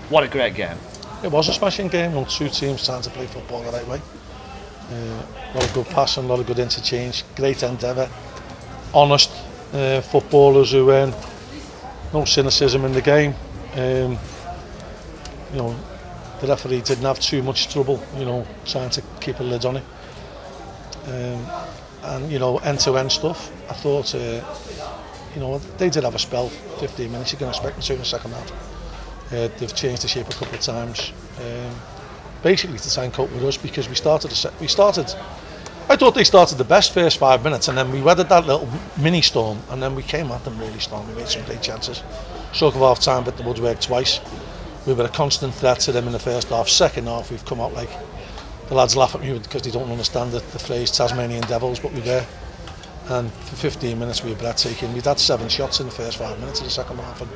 What a great game. It was a smashing game. Two teams trying to play football the right way. A lot of good passing, a lot of good interchange, great endeavour, honest footballers who no cynicism in the game. The referee didn't have too much trouble, trying to keep a lid on it. And end-to-end stuff. I thought, they did have a spell, 15 minutes. You can expect them to in the second half. They've changed the shape a couple of times, basically to try and cope with us, because I thought they started the best first 5 minutes, and then we weathered that little mini storm, and then we came at them really strong. We made some great chances. Stroke of half time, bit the woodwork twice. We were a constant threat to them in the first half. Second half, we've come out like, the lads laugh at me because they don't understand the phrase Tasmanian Devils, but we were. And for 15 minutes we were breathtaking. We'd had 7 shots in the first 5 minutes of the second half, and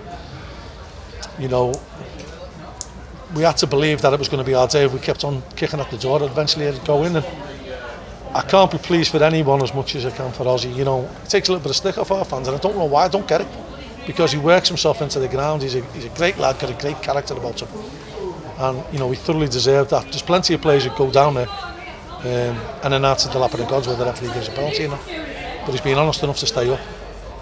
we had to believe that it was going to be our day. If we kept on kicking at the door, eventually it'd go in. And I can't be pleased for anyone as much as I can for Ozzy. It takes a little bit of stick off our fans, and I don't know why. I don't get it, because he works himself into the ground. He's a great lad, got a great character about him, and he thoroughly deserved that. There's plenty of players who go down there and then that's the lap of the gods where the referee gives a penalty, but he's been honest enough to stay up,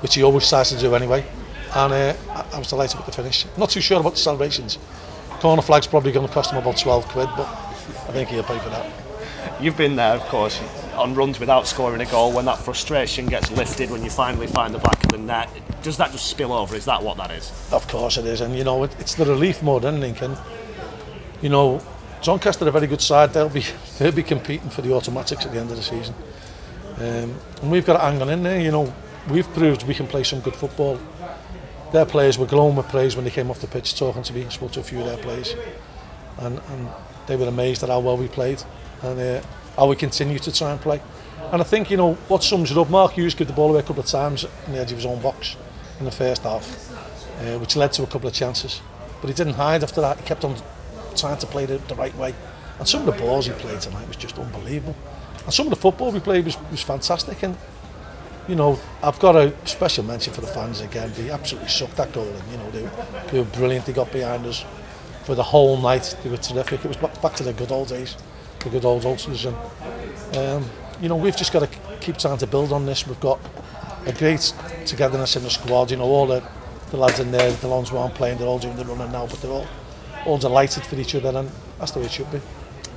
which he always tries to do anyway. And I was delighted with the finish. Not too sure about the celebrations. Corner flag's probably going to cost him about 12 quid, but I think he'll pay for that. You've been there, of course, on runs without scoring a goal. When that frustration gets lifted, when you finally find the back of the net, does that just spill over? Is that what that is? Of course it is, and it's the relief more than anything. And Doncaster are a very good side. They'll be competing for the automatics at the end of the season, and we've got it hanging in there. We've proved we can play some good football. Their players were glowing with praise when they came off the pitch, talking to me. I spoke to a few of their players, and they were amazed at how well we played and how we continue to try and play. And I think what sums it up. Mark Hughes gave the ball away a couple of times in the edge of his own box in the first half, which led to a couple of chances. But he didn't hide after that. He kept on trying to play the right way. And some of the balls he played tonight was just unbelievable. And some of the football we played was fantastic. And I've got a special mention for the fans again. They absolutely sucked that goal in. They were brilliant. They got behind us for the whole night. They were terrific. It was back to the good old days, the good old ultras. And we've just got to keep trying to build on this. We've got a great togetherness in the squad. All the lads in there, the ones who aren't playing, they're all doing the running now, but they're all delighted for each other, and that's the way it should be.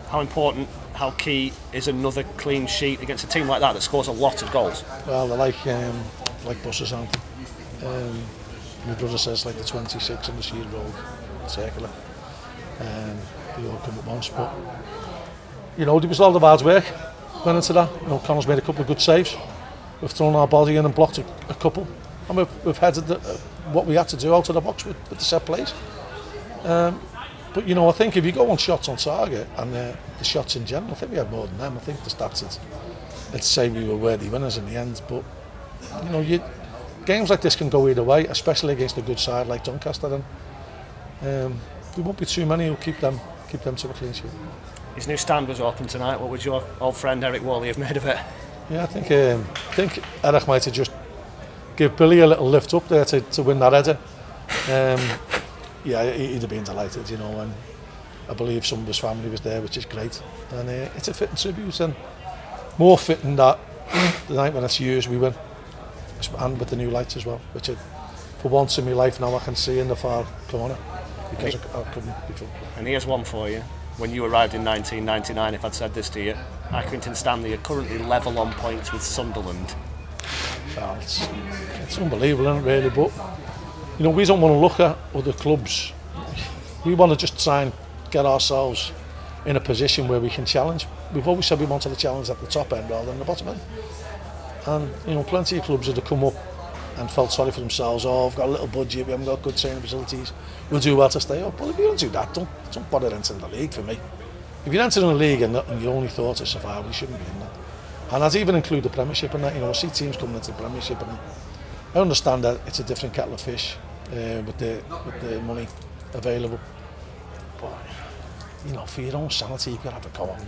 How important, how key is another clean sheet against a team like that scores a lot of goals? Well, they're like buses, aren't they? My brother says like the 26 on the Shield Road circular. They all come at once, but there was all the hard work went into that. Connor's made a couple of good saves. We've thrown our body in and blocked a couple, and we've headed what we had to do out of the box with the set plays. But I think if you go on shots on target and the shots in general, I think we had more than them. I think the stats would say we were worthy winners in the end. But games like this can go either way, especially against a good side like Doncaster. And there won't be too many who'll keep them to a clean sheet. His new stand was open tonight. What would your old friend Eric Worley have made of it? Yeah, I think Eric might have just give Billy a little lift up there to win that header. Yeah, he'd have been delighted, and I believe some of his family was there, which is great. And it's a fitting tribute, and more fitting that the night when it's yours we win, and with the new lights as well, which for once in my life now I can see in the far corner, because I couldn't before. And here's one for you. When you arrived in 1999, if I'd said this to you, Accrington and Stanley are currently level on points with Sunderland. Well, it's unbelievable, isn't it, really? But we don't want to look at other clubs. We want to just try and get ourselves in a position where we can challenge. We've always said we wanted to challenge at the top end rather than the bottom end. And plenty of clubs that have come up and felt sorry for themselves. Oh, we've got a little budget, we haven't got good training facilities. We'll do well to stay up. Well, if you don't do that, don't bother entering the league for me. If you're entering the league and your only thought is survival, you shouldn't be in there. And I'd even include the Premiership in that. I see teams coming into the Premiership, and I understand that it's a different kettle of fish with the money available. But for your own sanity, you've got to have a go on.